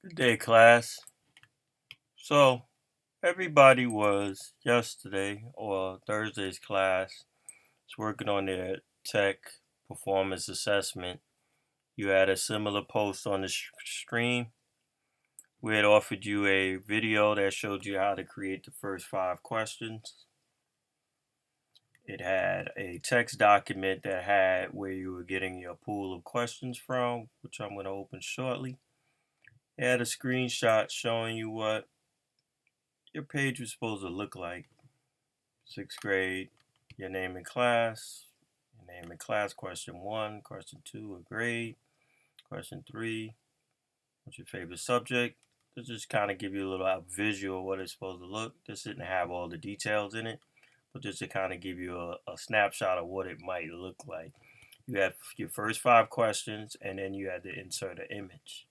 Good day, class. So, everybody was yesterday or Thursday's class was working on their tech performance assessment. You had a similar post on the stream. We had offered you a video that showed you how to create the first 5 questions. It had a text document that had where you were getting your pool of questions from, which I'm going to open shortly. It had a screenshot showing you what your page was supposed to look like. 6th grade, your name and class, question 1, question 2, a grade, question 3, what's your favorite subject. To just kind of give you a little visual of what it's supposed to look. This didn't have all the details in it, but just to kind of give you a snapshot of what it might look like. You have your first 5 questions, and then you had to insert an image.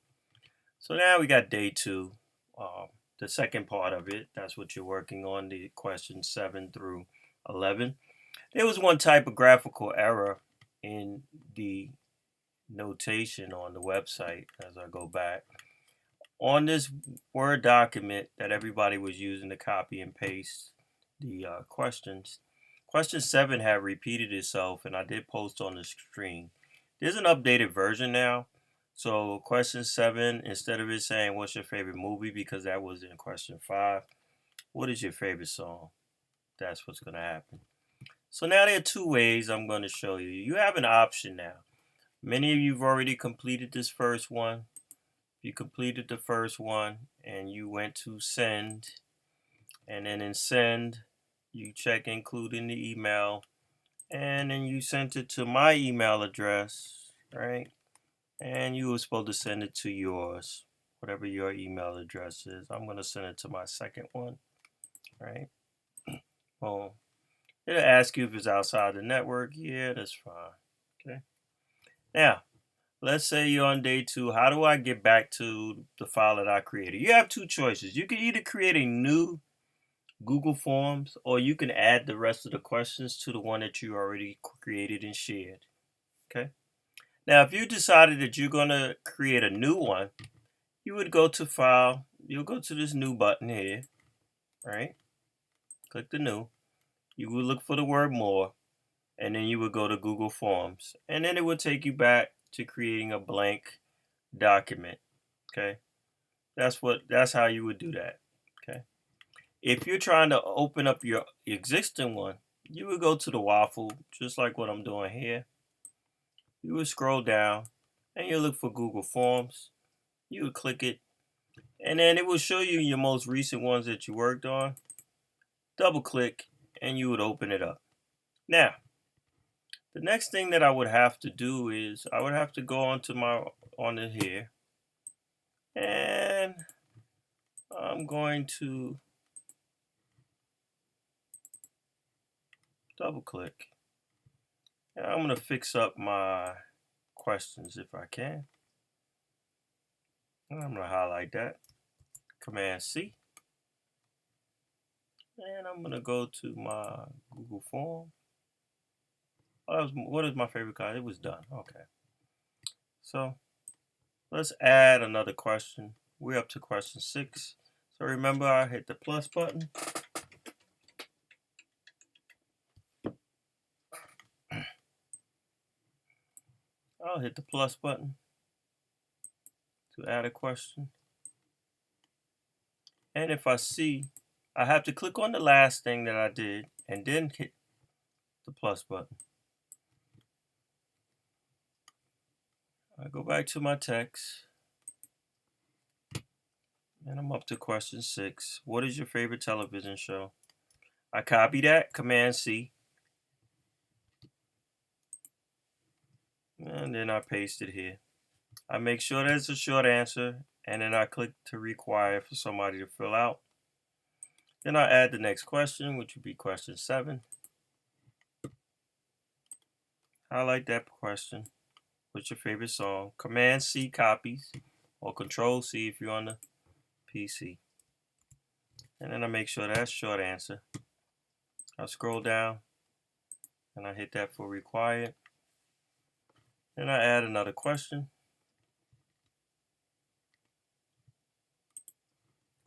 So now we got day 2. The second part of it, that's what you're working on, the questions 7 through 11. There was one typographical error in the notation on the website as I go back. On this Word document that everybody was using to copy and paste the questions, question 7 had repeated itself, and I did post on the screen. There's an updated version now. So question 7, instead of it saying what's your favorite movie, because that was in question 5, what is your favorite song? That's what's going to happen. So now there are 2 ways I'm going to show you. You have an option now. Many of you have already completed this first one. If you completed the first one and you went to send, and then in send, you check including the email, and then you sent it to my email address, right? And you were supposed to send it to yours, whatever your email address is. I'm going to send it to my second one, right? Boom. It'll ask you if it's outside the network. Yeah, that's fine. Okay. Now, let's say you're on day 2. How do I get back to the file that I created? You have 2 choices. You can either create a new Google Forms, or you can add the rest of the questions to the one that you already created and shared. Okay. Now, if you decided that you're going to create a new one, you would go to File. You'll go to this New button here, right? Click the New. You would look for the word More, and then you would go to Google Forms, and then it would take you back to creating a blank document. Okay, that's how you would do that. Okay, if you're trying to open up your existing one, you would go to the waffle, just like what I'm doing here. You would scroll down, and you look for Google Forms. You would click it, and then it will show you your most recent ones that you worked on. Double click, and you would open it up. Now, the next thing that I would have to do is I would have to go on it here, and I'm going to double click, and I'm going to fix up my questions if I can. And I'm going to highlight that, Command C, and I'm going to go to my Google Form. What is my favorite kind? It was done. Okay. So let's add another question. We're up to question 6. So remember, I hit the plus button. I'll hit the plus button to add a question. And if I see, I have to click on the last thing that I did and then hit the plus button. I go back to my text, and I'm up to question 6. What is your favorite television show? I copy that, Command C, and then I paste it here. I make sure there's a short answer, and then I click to require for somebody to fill out. Then I add the next question, which would be question 7. Highlight that question. What's your favorite song? Command C copies, or Control C if you're on the PC. And then I make sure that's short answer. I scroll down, and I hit that for required. Then I add another question.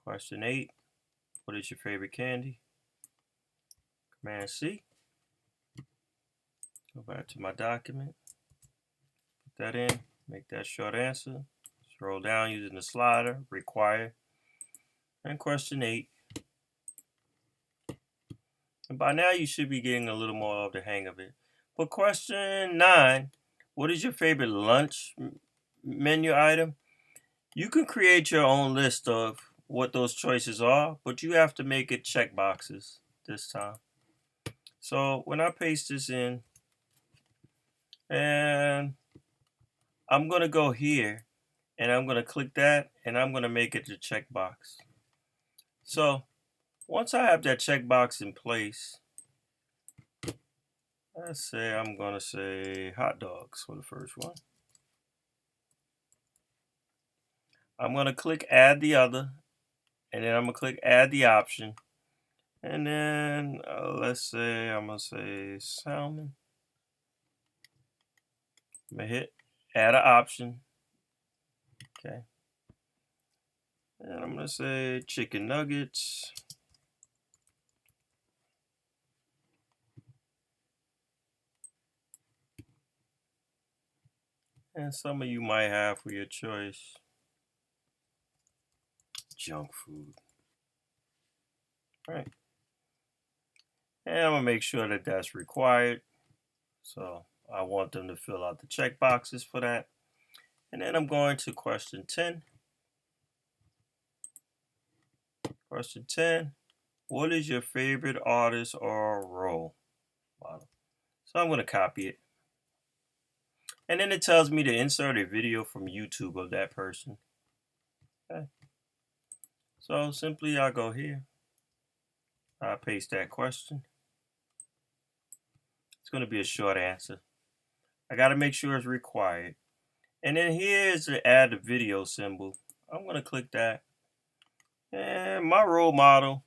Question 8, what is your favorite candy? Command C. Go back to my document. Put that in. Make that short answer. Scroll down using the slider. Require. And question 8. And by now you should be getting a little more of the hang of it. But question 9, what is your favorite lunch menu item? You can create your own list of what those choices are, but you have to make it check boxes this time. So when I paste this in, and I'm going to go here, and I'm going to click that, and I'm going to make it the checkbox. So once I have that checkbox in place, let's say I'm going to say hot dogs for the first one. I'm going to click add the other, and then I'm going to click add the option. And then let's say I'm going to say salmon. I'm going to hit add an option. Okay. And I'm going to say chicken nuggets. And some of you might have for your choice junk food. All right. And I'm going to make sure that that's required. So I want them to fill out the check boxes for that. And then I'm going to question 10. Question 10. What is your favorite artist or role model? So I'm going to copy it. And then it tells me to insert a video from YouTube of that person. Okay. So simply I go here. I paste that question. It's going to be a short answer. I got to make sure it's required. And then here's the add the video symbol. I'm going to click that. And my role model,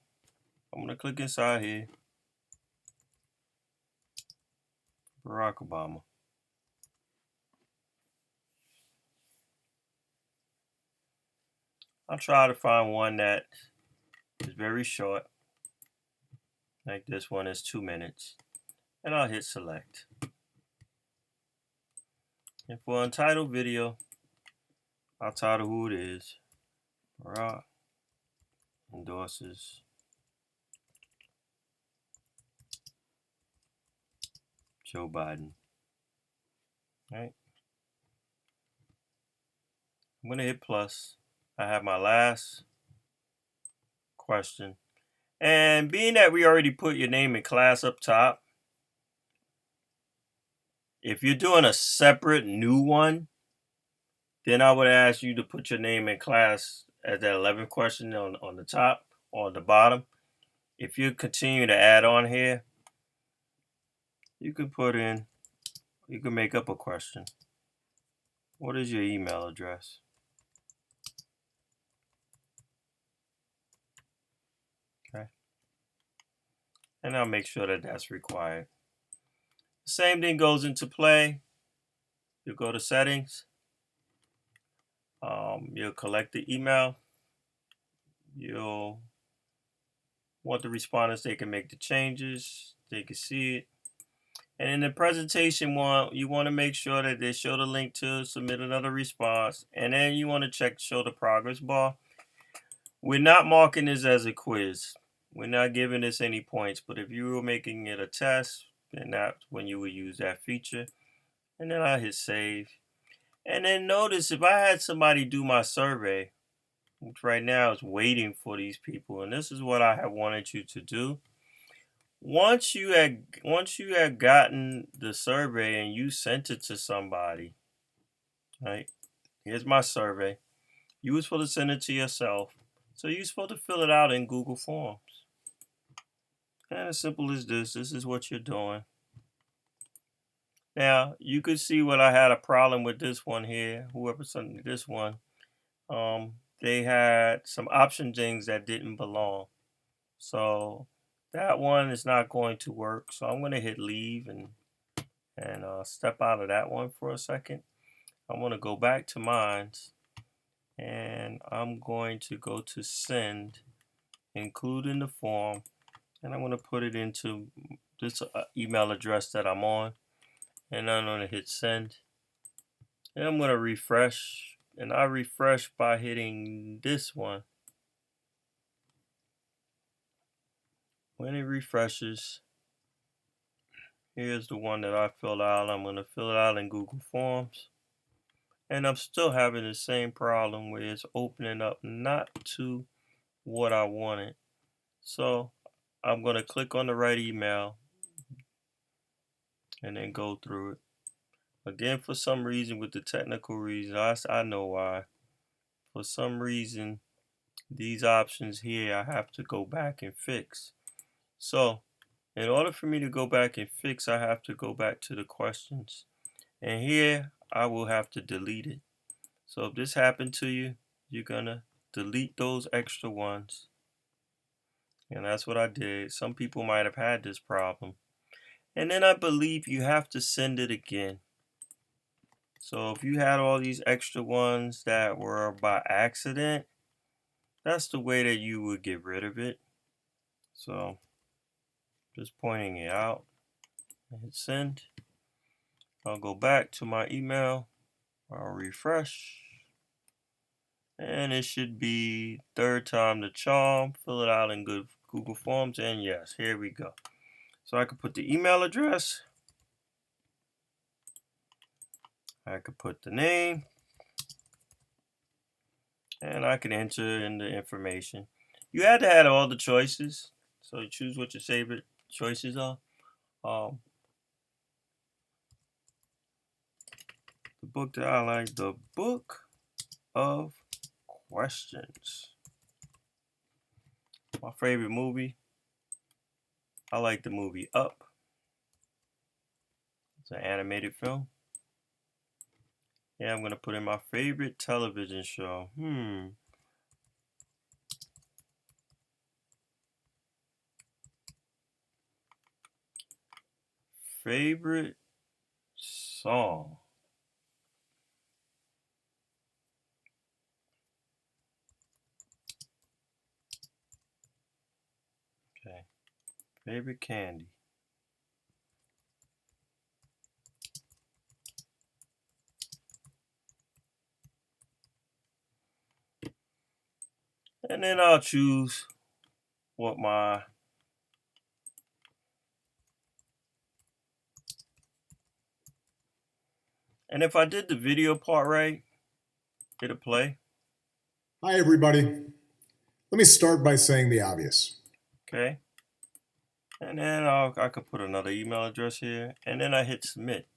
I'm going to click inside here. Barack Obama. I'll try to find one that is very short. Like this one is 2 minutes. And I'll hit select. And for untitled video, I'll title who it is. Barack endorses Joe Biden. Right. I'm going to hit plus. I have my last question. And being that we already put your name and class up top, if you're doing a separate new one, then I would ask you to put your name and class as that 11th question on the top or the bottom. If you continue to add on here, you can make up a question. What is your email address? Okay. And I'll make sure that that's required. The same thing goes into play. You go to settings. You'll collect the email. You'll want the respondents, they can make the changes, they can see it. And in the presentation one, you want to make sure that they show the link to submit another response. And then you want to check show the progress bar. We're not marking this as a quiz. We're not giving this any points. But if you were making it a test, then that's when you would use that feature. And then I hit save. And then notice if I had somebody do my survey, which right now is waiting for these people, and this is what I have wanted you to do. Once you had gotten the survey and you sent it to somebody, right? Here's my survey. You were supposed to send it to yourself, so you're supposed to fill it out in Google Forms. And as simple as this is what you're doing. Now you could see what I had a problem with this one here. Whoever sent this one, they had some option things that didn't belong. So that one is not going to work. So I'm going to hit leave and step out of that one for a second. I'm going to go back to mine. and I'm going to go to send, include in the form, and I'm going to put it into this email address that I'm on, and I'm going to hit send, and I'm going to refresh, and I refresh by hitting this one. When it refreshes, here's the one that I filled out. I'm going to fill it out in Google Forms, and I'm still having the same problem where it's opening up not to what I wanted. So I'm going to click on the right email and then go through it. Again, for some reason, with the technical reason, I know why. For some reason, these options here, I have to go back and fix. So in order for me to go back and fix, I have to go back to the questions. And here, I will have to delete it. So if this happened to you, you're going to delete those extra ones. And that's what I did. Some people might have had this problem. And then I believe you have to send it again. So if you had all these extra ones that were by accident, that's the way that you would get rid of it. So just pointing it out. Hit send. I'll go back to my email. I'll refresh. And it should be third time the charm. Fill it out in good Google Forms. And yes, here we go. So I could put the email address. I could put the name. And I can enter in the information. You had to add all the choices. So you choose what your favorite choices are. The book that I like, the book of questions. My favorite movie, I like the movie Up. It's an animated film. Yeah, I'm gonna put in my favorite television show. Favorite song. Okay. Favorite candy. And then I'll choose what my and if I did the video part right, it'll play. Hi, everybody. Let me start by saying the obvious. Okay. And then I could put another email address here, and then I hit submit.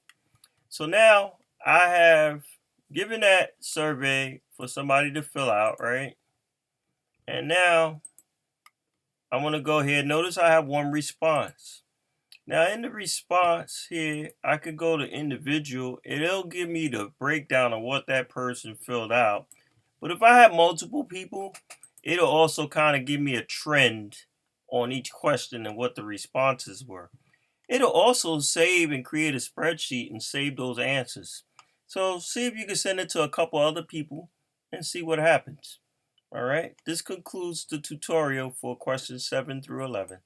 So now I have given that survey for somebody to fill out, right? And now I'm going to go ahead. Notice I have one response. Now in the response here, I could go to individual. It'll give me the breakdown of what that person filled out. But if I have multiple people, it'll also kind of give me a trend on each question and what the responses were. It'll also save and create a spreadsheet and save those answers. So see if you can send it to a couple other people and see what happens. All right, this concludes the tutorial for questions 7 through 11.